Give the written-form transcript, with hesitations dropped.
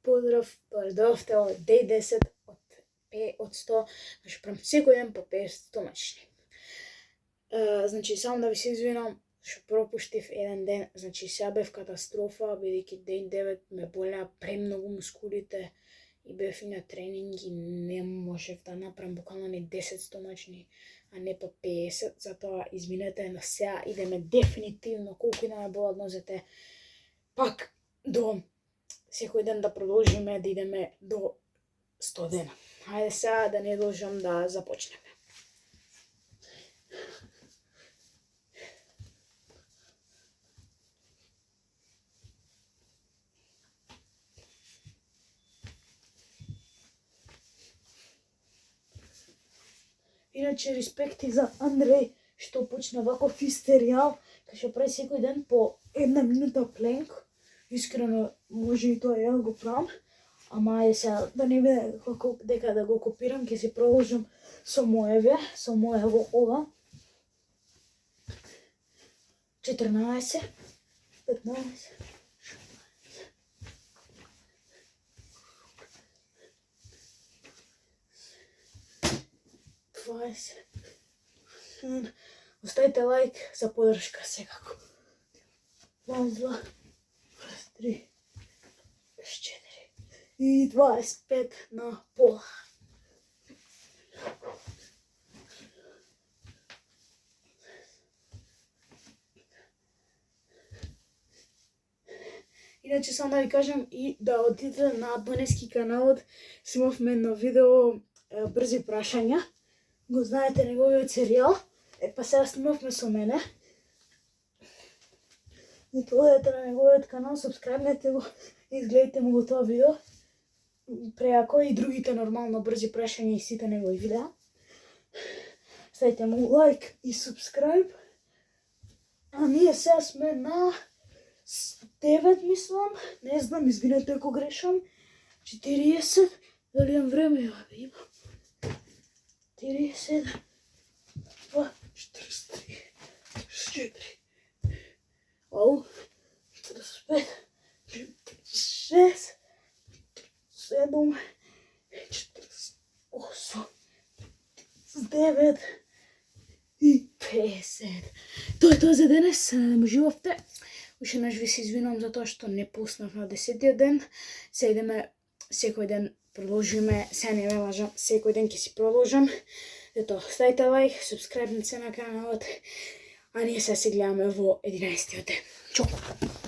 поздрав, дојдовте од дей 10 од 100, значи правам секој ден по 50 стомачни. Значи, само да ви се извинам што пропуштив еден ден, значи сега бев катастрофа, бидејќи ден 9 ме болеа премногу мускулите и бев и на тренинг и не можев да направам буквално ни 10 стомачни, а не по 50, затоа извинете, но сега идеме дефинитивно, колку и да ме болат нозете, пак до секој ден да продолжиме да идеме до 100 дена. Хајде сега да не должам да започнеме. Иначе респекти за Андреј што почна ваков истеријал, кај што прави секој ден по 1 минута пленк. Искрено може и тоа ја го правам, ама ајде сега да не биде како дека да го копирам, ќе си продолжам со моево ова. 14, 15, 20. Оставите лайк за поддршка секако. 22, 23, 24 и 25 на пола. Иначе само да ви кажам и да одите на Банески каналот, снимавме едно видео брзи прашања. Го знаете неговиот серијал, па сега снимавме со мене. Ето одете на неговиот канал, субскрајбнете го и изгледайте му го тоа видео. Преако и другите нормално брзи прашања и сите негови видеа. Ставите му лайк и субскрајб. А ние сега сме на 9, мислам, не знам, извинете ако грешам. 40, дали имам време, имам. 47, 2, 43, 44, ау, 45, 46, 47, 48, 49 и 50. Тоа е тоа за денес, се надам уживавте. Уште еднаш ви се извинувам за тоа што не пуснав на 10-тиот ден. Се идеме секој ден продолжиме, сега не ме лажам, секој ден ќе си продолжам. Ето, ставите лайк, субскрајбнете се на каналот, а ние сега се гледаме во 11-тиот ден. Чао!